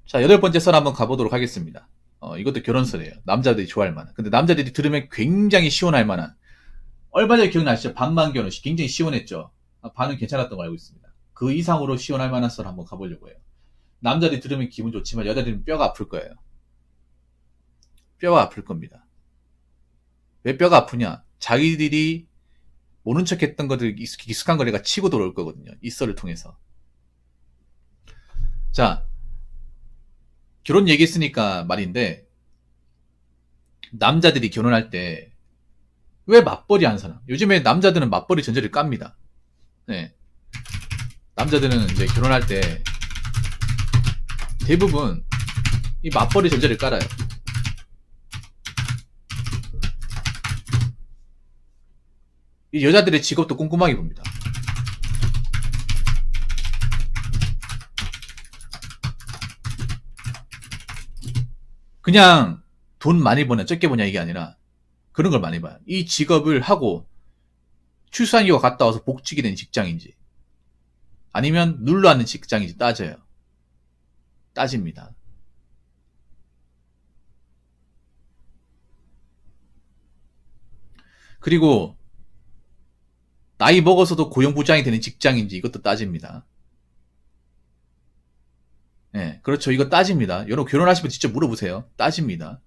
자, 8번째 썰 한번 가보도록 하겠습니다. 이것도 결혼설이에요. 남자들이 좋아할 만한. 근데 남자들이 들으면 굉장히 시원할 만한. 얼마 전에 기억나시죠? 반만 결혼식. 굉장히 시원했죠? 반은 괜찮았던 걸 알고 있습니다. 그 이상으로 시원할 만한 썰 한번 가보려고 해요. 남자들이 들으면 기분 좋지만 여자들은 뼈가 아플 거예요. 뼈가 아플 겁니다. 왜 뼈가 아프냐? 자기들이 모른 척 했던 것들 익숙한 거리가 치고 들어올 거거든요. 이 썰을 통해서. 자, 결혼 얘기했으니까 말인데, 남자들이 결혼할 때, 왜 맞벌이 안 사나? 요즘에 남자들은 맞벌이 전제를 깝니다. 네. 남자들은 이제 결혼할 때, 대부분, 이 맞벌이 전제를 깔아요. 이 여자들의 직업도 꼼꼼하게 봅니다. 그냥 돈 많이 버냐 적게 버냐 이게 아니라 그런 걸 많이 봐요. 이 직업을 하고 출산휴가 갔다 와서 복직이 된 직장인지 아니면 눌러앉는 직장인지 따져요. 따집니다. 그리고 나이 먹어서도 고용부장이 되는 직장인지 이것도 따집니다. 네, 그렇죠. 이거 따집니다. 여러분 결혼하시면 직접 물어보세요. 따집니다.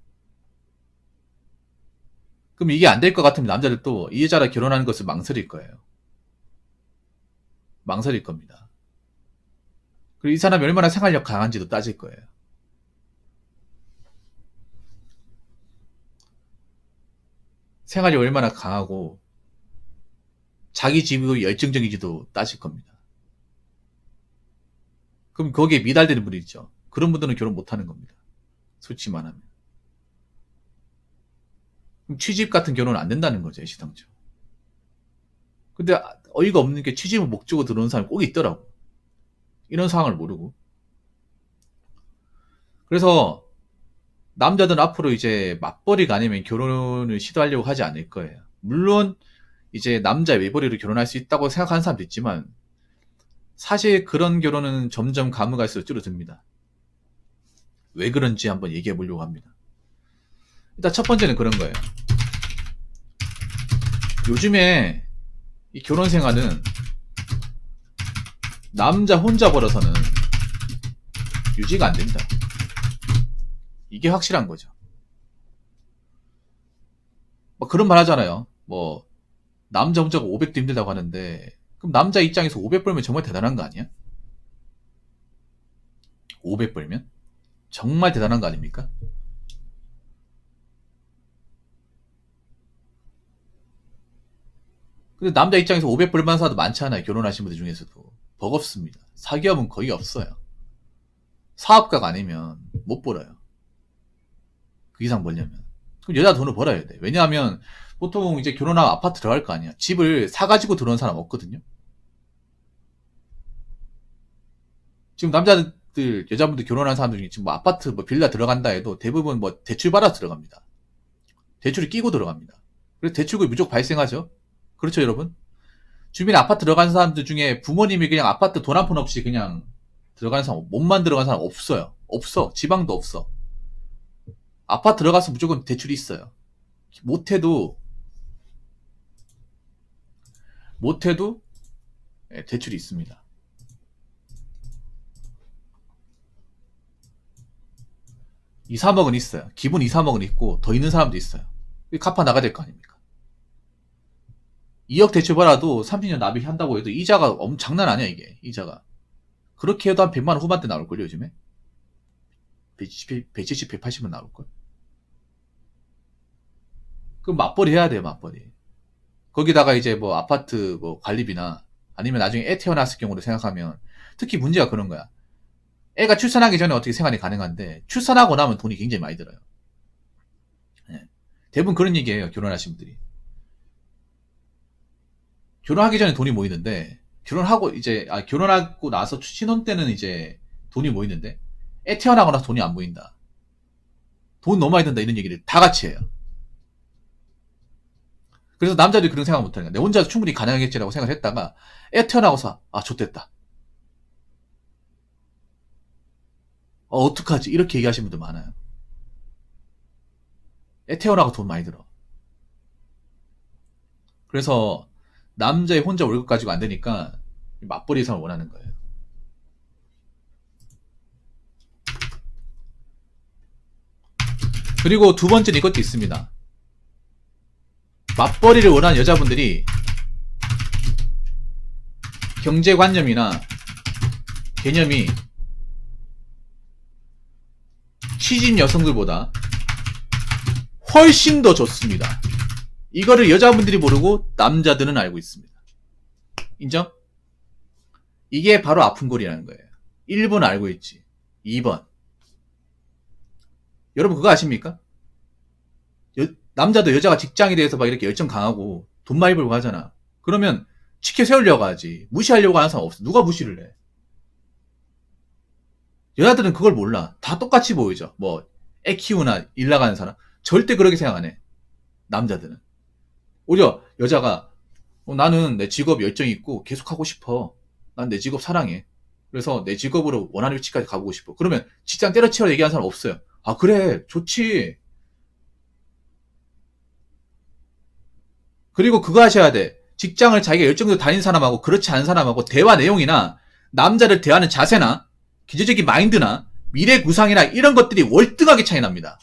그럼 이게 안 될 것 같으면 남자들도 이 여자랑 결혼하는 것을 망설일 거예요. 망설일 겁니다. 그리고 이 사람이 얼마나 생활력 강한지도 따질 거예요. 생활이 얼마나 강하고 자기 집이 열정적인지도 따질 겁니다. 그럼 거기에 미달되는 분이 있죠. 그런 분들은 결혼 못하는 겁니다. 솔직히 말하면. 그럼 취집 같은 결혼은 안 된다는 거죠. 애시당초. 근데 어이가 없는 게 취집을 목적으로 들어오는 사람이 꼭 있더라고. 이런 상황을 모르고. 그래서 남자들은 앞으로 이제 맞벌이가 아니면 결혼을 시도하려고 하지 않을 거예요. 물론 이제 남자 외벌이로 결혼할 수 있다고 생각하는 사람도 있지만 사실 그런 결혼은 점점 가면 갈수록 줄어듭니다. 왜 그런지 한번 얘기해 보려고 합니다. 일단 첫 번째는 그런 거예요. 요즘에 이 결혼 생활은 남자 혼자 벌어서는 유지가 안 됩니다. 이게 확실한 거죠. 막 그런 말 하잖아요. 뭐 남자 혼자가 500도 힘들다고 하는데 그럼 남자 입장에서 500 벌면 정말 대단한 거 아니야? 500 벌면? 정말 대단한 거 아닙니까? 근데 남자 입장에서 500 벌만 사도 많지 않아요. 결혼하신 분들 중에서도. 버겁습니다. 사기업은 거의 없어요. 사업가가 아니면 못 벌어요. 그 이상 벌려면. 그럼 여자 돈을 벌어야 돼. 왜냐하면 보통 이제 결혼하고 아파트 들어갈 거 아니야. 집을 사가지고 들어온 사람 없거든요. 지금 남자들, 여자분들 결혼한 사람들 중에 지금 뭐 아파트, 뭐 빌라 들어간다 해도 대부분 뭐 대출 받아서 들어갑니다. 대출을 끼고 들어갑니다. 그래서 대출금이 무조건 발생하죠. 그렇죠, 여러분? 주변에 아파트 들어간 사람들 중에 부모님이 그냥 아파트 돈 한 푼 없이 그냥 들어가는 사람, 몸만 들어간 사람 없어요. 없어. 지방도 없어. 아파트 들어가서 무조건 대출이 있어요. 못해도, 못해도 대출이 있습니다. 2, 3억은 있어요. 기본 2, 3억은 있고 더 있는 사람도 있어요. 갚아 나가야 될 거 아닙니까? 2억 대출 받아도 30년 납입한다고 해도 이자가 장난 아니야 이게 이자가. 그렇게 해도 한 100만 원 후반대 나올걸요 요즘에? 170, 180은 나올걸? 그럼 맞벌이 해야 돼요 맞벌이. 거기다가 이제 뭐 아파트 뭐 관리비나 아니면 나중에 애 태어났을 경우를 생각하면 특히 문제가 그런 거야. 애가 출산하기 전에 어떻게 생활이 가능한데 출산하고 나면 돈이 굉장히 많이 들어요. 예. 대부분 그런 얘기예요 결혼하신 분들이. 결혼하기 전에 돈이 모이는데 결혼하고 이제 결혼하고 나서 신혼 때는 이제 돈이 모이는데 애 태어나고 나서 돈이 안 모인다. 돈 너무 많이 든다 이런 얘기를 다 같이 해요. 그래서 남자들이 그런 생각 못하는 거야. 내 혼자 충분히 가능하겠지라고 생각을 했다가 애 태어나고서 아 좋댔다. 어떡하지? 이렇게 얘기하시는 분들 많아요. 애 태어나고 돈 많이 들어. 그래서 남자의 혼자 월급 가지고 안 되니까 맞벌이 이상을 원하는 거예요. 그리고 두 번째는 이것도 있습니다. 맞벌이를 원하는 여자분들이 경제관념이나 개념이 취직 여성들보다 훨씬 더 좋습니다. 이거를 여자분들이 모르고 남자들은 알고 있습니다. 인정? 이게 바로 아픈 골이라는 거예요. 1번 알고 있지. 2번. 여러분 그거 아십니까? 남자도 여자가 직장에 대해서 막 이렇게 열정 강하고 돈 많이 벌고 하잖아. 그러면 치켜 세우려고 하지. 무시하려고 하는 사람 없어. 누가 무시를 해? 여자들은 그걸 몰라. 다 똑같이 보이죠. 뭐 애 키우나 일 나가는 사람. 절대 그렇게 생각 안 해. 남자들은. 오히려 여자가 나는 내 직업 열정이 있고 계속 하고 싶어. 난 내 직업 사랑해. 그래서 내 직업으로 원하는 위치까지 가보고 싶어. 그러면 직장 때려치워 얘기하는 사람 없어요. 아 그래 좋지. 그리고 그거 하셔야 돼. 직장을 자기가 열정적으로 다니는 사람하고 그렇지 않은 사람하고 대화 내용이나 남자를 대하는 자세나 기저적인 마인드나 미래 구상이나 이런 것들이 월등하게 차이 납니다.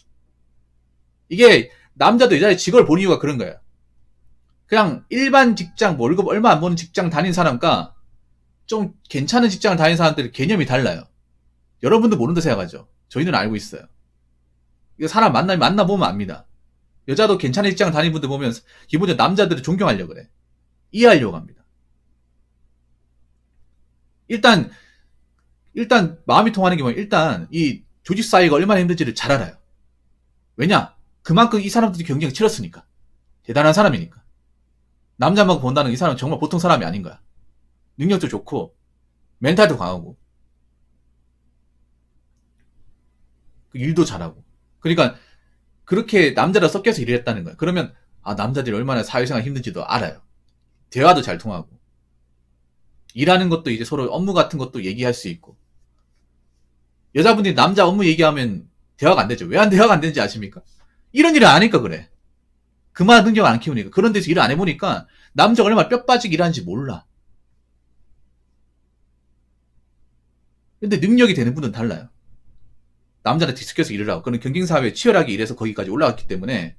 이게 남자도 여자의 직업을 보는 이유가 그런 거예요. 그냥 일반 직장, 월급 얼마 안 버는 직장 다닌 사람과 좀 괜찮은 직장을 다니는 사람들의 개념이 달라요. 여러분도 모른다 생각하죠. 저희는 알고 있어요. 이거 사람 만나보면 압니다. 여자도 괜찮은 직장을 다니는 분들 보면 기본적으로 남자들을 존경하려고 그래. 이해하려고 합니다. 일단 마음이 통하는 게 뭐냐. 일단 이 조직 사회가 얼마나 힘든지를 잘 알아요. 왜냐? 그만큼 이 사람들이 경쟁을 치렀으니까. 대단한 사람이니까. 남자만 본다는 이 사람은 정말 보통 사람이 아닌 거야. 능력도 좋고 멘탈도 강하고 일도 잘하고. 그러니까 그렇게 남자랑 섞여서 일을 했다는 거야. 그러면 남자들이 얼마나 사회생활 힘든지도 알아요. 대화도 잘 통하고 일하는 것도 이제 서로 업무 같은 것도 얘기할 수 있고. 여자분들이 남자 업무 얘기하면 대화가 안 되죠. 왜 안 대화가 안 되는지 아십니까? 이런 일을 안 하니까 그래. 그만 능력 안 키우니까. 그런 데서 일을 안 해보니까 남자가 얼마나 뼈 빠지게 일하는지 몰라. 근데 능력이 되는 분은 달라요. 남자한테 뒤섞여서 일을 하고 그런 경쟁사회에 치열하게 일해서 거기까지 올라갔기 때문에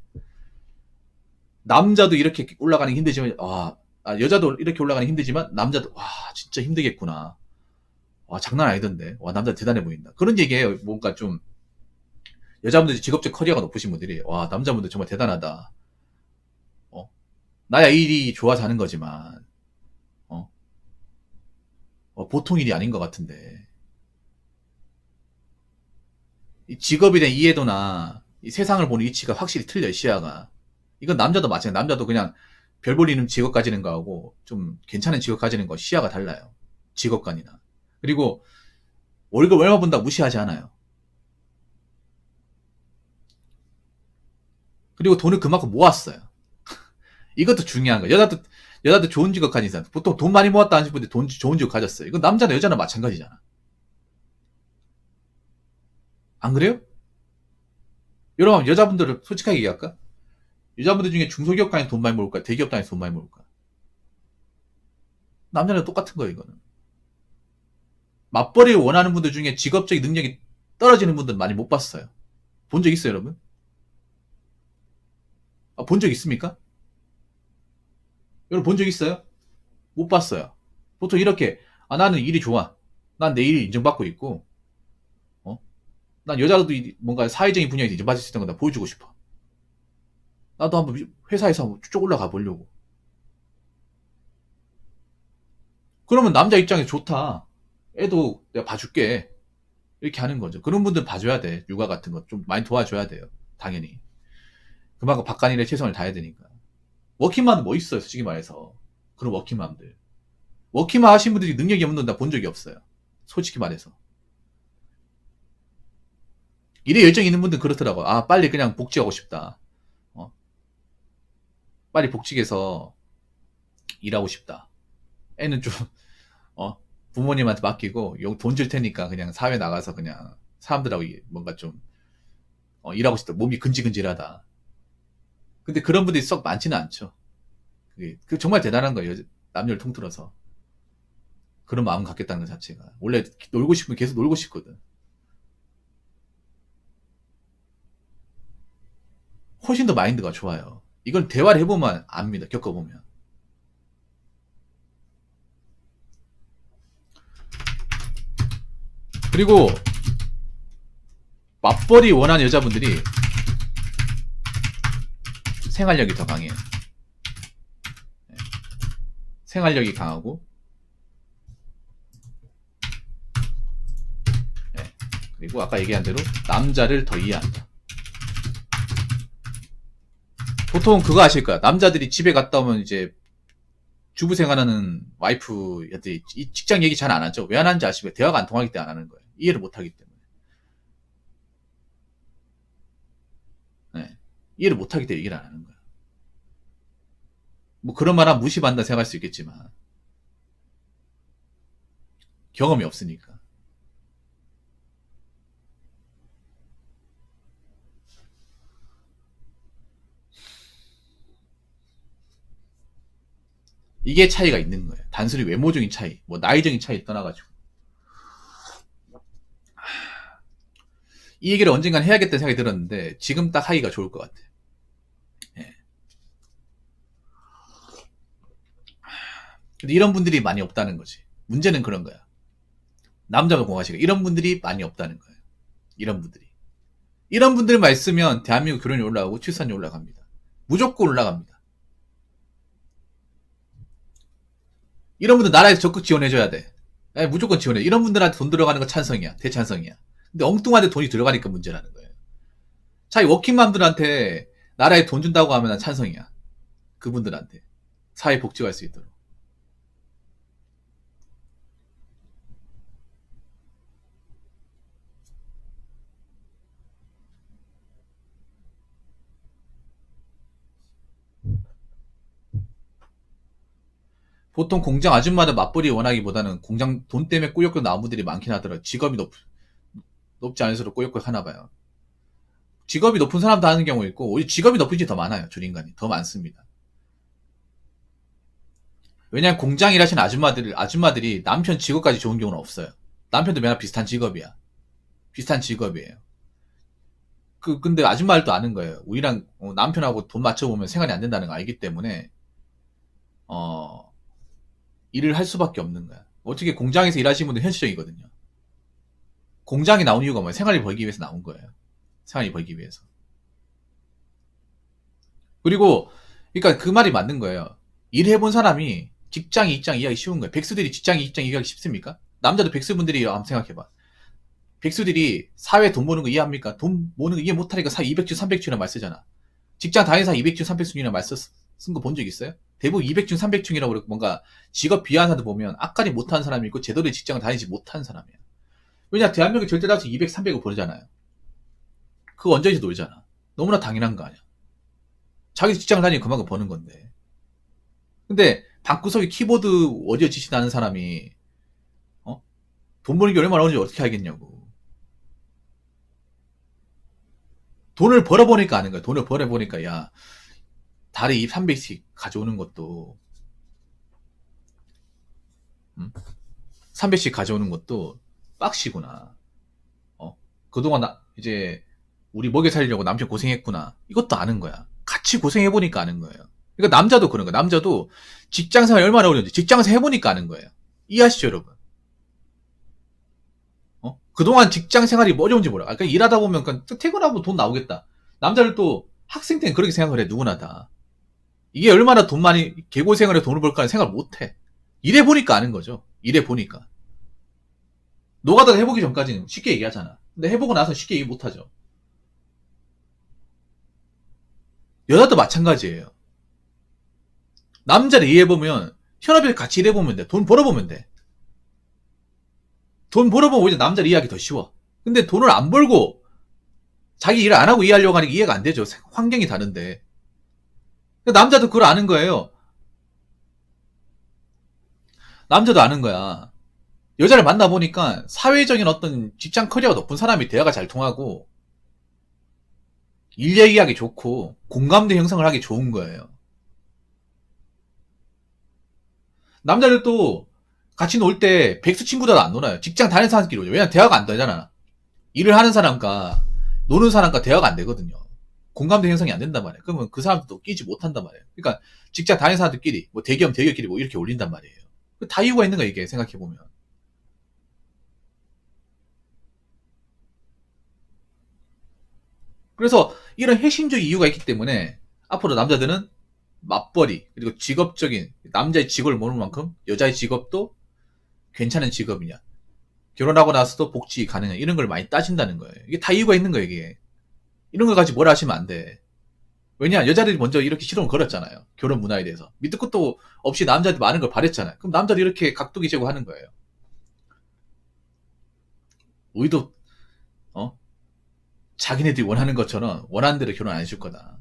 남자도 이렇게 올라가는 게 힘들지만 여자도 이렇게 올라가는 게 힘들지만 남자도 진짜 힘들겠구나. 장난 아니던데. 남자 대단해 보인다. 그런 얘기예요. 뭔가 좀 여자분들 직업적 커리어가 높으신 분들이 남자분들 정말 대단하다. 나야 일이 좋아서 하는 거지만 보통 일이 아닌 것 같은데. 이 직업에 대한 이해도나 이 세상을 보는 위치가 확실히 틀려요. 시야가. 이건 남자도 마찬가지예요. 남자도 그냥 별 볼 일 없는 직업 가지는 거하고 좀 괜찮은 직업 가지는 거 시야가 달라요. 직업관이나. 그리고 월급 얼마 번다고 무시하지 않아요. 그리고 돈을 그만큼 모았어요. 이것도 중요한 거예요. 여자도 좋은 직업 가진 사람. 보통 돈 많이 모았다 하는 분들 좋은 직업 가졌어요. 이건 남자나 여자나 마찬가지잖아. 안 그래요? 여러분, 여자분들을 솔직하게 얘기할까? 여자분들 중에 중소기업 다니서 돈 많이 모을까? 대기업 다니서 돈 많이 모을까? 남자랑 똑같은 거예요, 이거는. 맞벌이를 원하는 분들 중에 직업적인 능력이 떨어지는 분들 많이 못 봤어요. 본 적 있어요, 여러분? 본 적 있습니까? 여러분 본 적 있어요? 못 봤어요. 보통 이렇게 나는 일이 좋아. 난 내 일 인정받고 있고 난 여자도 뭔가 사회적인 분야에서 인정받을 수 있다는 걸 보여주고 싶어. 나도 한번 회사에서 한번 쭉 올라가 보려고. 그러면 남자 입장에서 좋다. 애도 내가 봐줄게. 이렇게 하는 거죠. 그런 분들 봐줘야 돼. 육아 같은 거 좀 많이 도와줘야 돼요. 당연히. 그만큼 바깥일에 최선을 다해야 되니까. 워킹맘 뭐 있어요, 솔직히 말해서. 그런 워킹맘들. 워킹맘 하신 분들이 능력이 없는 건 나 본 적이 없어요. 솔직히 말해서. 일에 열정이 있는 분들은 그렇더라고. 빨리 그냥 복직하고 싶다. 빨리 복직해서 일하고 싶다. 애는 좀, 부모님한테 맡기고, 돈 줄 테니까 그냥 사회 나가서 그냥 사람들하고 뭔가 좀 일하고 싶다. 몸이 근질근질하다. 근데 그런 분들이 썩 많지는 않죠. 그 정말 대단한 거예요. 남녀를 통틀어서. 그런 마음 갖겠다는 것 자체가. 원래 놀고 싶으면 계속 놀고 싶거든. 훨씬 더 마인드가 좋아요. 이걸 대화를 해보면 압니다. 겪어보면. 그리고 맞벌이 원하는 여자분들이 생활력이 더 강해요. 생활력이 강하고, 그리고 아까 얘기한 대로 남자를 더 이해한다. 보통 그거 아실 거야. 남자들이 집에 갔다 오면 이제 주부 생활하는 와이프한테 이 직장 얘기 잘 안 하죠. 왜 안 하는지 아시면 대화가 안 통하기 때문에 안 하는 거예요. 이해를 못 하기 때문에. 네. 이해를 못 하기 때문에 얘기를 안 하는 거예요. 뭐 그런 말 하면 무시받는다 생각할 수 있겠지만 경험이 없으니까. 이게 차이가 있는 거예요. 단순히 외모적인 차이, 뭐 나이적인 차이 떠나가지고. 이 얘기를 언젠간 해야겠다는 생각이 들었는데 지금 딱 하기가 좋을 것 같아요. 예. 근데 이런 분들이 많이 없다는 거지. 문제는 그런 거야. 남자가 공하시고 이런 분들이 많이 없다는 거예요. 이런 분들이. 이런 분들만 있으면 대한민국 결혼이 올라가고 출산이 올라갑니다. 무조건 올라갑니다. 이런 분들 나라에서 적극 지원해줘야 돼. 무조건 지원해. 이런 분들한테 돈 들어가는 거 찬성이야. 대찬성이야. 근데 엉뚱한데 돈이 들어가니까 문제라는 거예요. 자기 워킹맘들한테 나라에 돈 준다고 하면 난 찬성이야. 그분들한테. 사회 복지할 수 있도록. 보통 공장 아줌마들 맞벌이 원하기보다는 공장 돈 때문에 꾸역꾸역 나온 분들이 많긴 하더라고요. 직업이 높지 않을수록 꾸역꾸역 하나 봐요. 직업이 높은 사람도 하는 경우 있고 오히려 직업이 높은 지 더 많아요. 줄인간이 더 많습니다. 왜냐하면 공장 일하시는 아줌마들이 남편 직업까지 좋은 경우는 없어요. 남편도 맨날 비슷한 직업이야. 비슷한 직업이에요. 근데 아줌마들도 아는 거예요. 우리랑 남편하고 돈 맞춰보면 생활이 안 된다는 거 알기 때문에 어, 일을 할 수밖에 없는 거야. 어떻게 공장에서 일하시는 분들 현실적이거든요. 공장에 나온 이유가 뭐예요? 생활을 벌기 위해서 나온 거예요. 생활이 벌기 위해서. 그리고 그러니까 그 말이 맞는 거예요. 일해본 사람이 직장 이익장 이해하기 쉬운 거예요. 백수들이 직장 이익장 이해하기 쉽습니까? 남자도 백수분들이 한번 생각해봐. 백수들이 사회 돈 버는 거 이해합니까? 돈 버는 거 이해 못하니까 사회 200주 300주나 말 쓰잖아. 직장 다니는 사람 200주 300주나 말 쓴 거 본 적 있어요? 대부분 200중 300중이라고 그러고 뭔가 직업 비하한 사람들 보면 악까지 못하는 사람이 있고 제대로 직장을 다니지 못하는 사람이야. 왜냐 대한민국 절대 다수 200, 300을 벌잖아요. 그거 언제든지 놀잖아. 너무나 당연한 거 아니야. 자기 직장을 다니면 그만큼 버는 건데. 근데 방구석에 키보드 워디어 지시하는 사람이 돈 버는 게 얼마나 어려운지 어떻게 알겠냐고. 돈을 벌어보니까 아는 거야. 돈을 벌어보니까 야 달에 2, 300씩 가져오는 것도 300씩 가져오는 것도 빡시구나. 그동안 이제 우리 먹여 살리려고 남편 고생했구나. 이것도 아는 거야. 같이 고생해보니까 아는 거예요. 그러니까 남자도 그런 거야. 남자도 직장생활 얼마나 어려운지 직장에서 해보니까 아는 거예요. 이해하시죠, 여러분? 그동안 직장생활이 뭐 어려운지 몰라. 그러니까 일하다 보면 퇴근하고 돈 나오겠다. 남자를 또 학생 때는 그렇게 생각을 해. 누구나 다. 이게 얼마나 돈 많이 개고생을 해 돈을 벌까 생각을 못해. 일해보니까 아는 거죠. 일해보니까. 노가다가 해보기 전까지는 쉽게 얘기하잖아. 근데 해보고 나서 쉽게 얘기 못하죠. 여자도 마찬가지예요. 남자를 이해해보면 현업에서 같이 일해보면 돼. 돈 벌어보면 돼. 돈 벌어보면 오히려 남자를 이해하기 더 쉬워. 근데 돈을 안 벌고 자기 일을 안 하고 이해하려고 하니까 이해가 안 되죠. 환경이 다른데. 남자도 그걸 아는 거예요. 남자도 아는 거야. 여자를 만나보니까 사회적인 어떤 직장 커리어가 높은 사람이 대화가 잘 통하고 일 얘기하기 좋고 공감대 형성을 하기 좋은 거예요. 남자들도 같이 놀 때 백수 친구들 안 놀아요. 직장 다니는 사람끼리 오죠. 왜냐면 대화가 안 되잖아. 일을 하는 사람과 노는 사람과 대화가 안 되거든요. 공감대 형성이 안 된단 말이에요. 그러면 그 사람들도 끼지 못한단 말이에요. 그러니까 직장 다니는 사람들끼리 뭐 대기업끼리 뭐 이렇게 올린단 말이에요. 다 이유가 있는 거야 이게 생각해보면. 그래서 이런 핵심적 이유가 있기 때문에 앞으로 남자들은 맞벌이 그리고 직업적인 남자의 직업을 모르는 만큼 여자의 직업도 괜찮은 직업이냐 결혼하고 나서도 복지 가능한 이런 걸 많이 따진다는 거예요. 이게 다 이유가 있는 거예요, 이게. 이런 걸 가지고 뭐라 하시면 안 돼. 왜냐, 여자들이 먼저 이렇게 시동을 걸었잖아요. 결혼 문화에 대해서. 밑도 끝도 없이 남자들이 많은 걸 바랬잖아요. 그럼 남자들이 이렇게 각도기 제고 하는 거예요. 우리도, 어? 자기네들이 원하는 것처럼 원하는 대로 결혼 안 해줄 거다.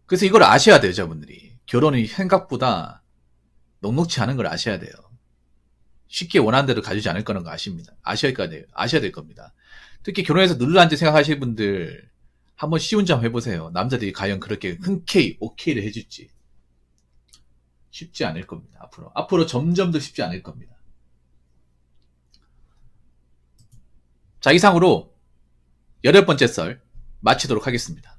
그래서 이걸 아셔야 돼요, 여자분들이. 결혼이 생각보다 녹록치 않은 걸 아셔야 돼요. 쉽게 원하는 대로 가주지 않을 거라는 거 아셔야 될 겁니다. 특히 결혼해서 눌러앉을 생각하시는 분들 한번 시운전 해보세요. 남자들이 과연 그렇게 흔쾌히 오케이를 해줄지. 쉽지 않을 겁니다. 앞으로 점점 더 쉽지 않을 겁니다. 자, 이상으로 8번째 썰 마치도록 하겠습니다.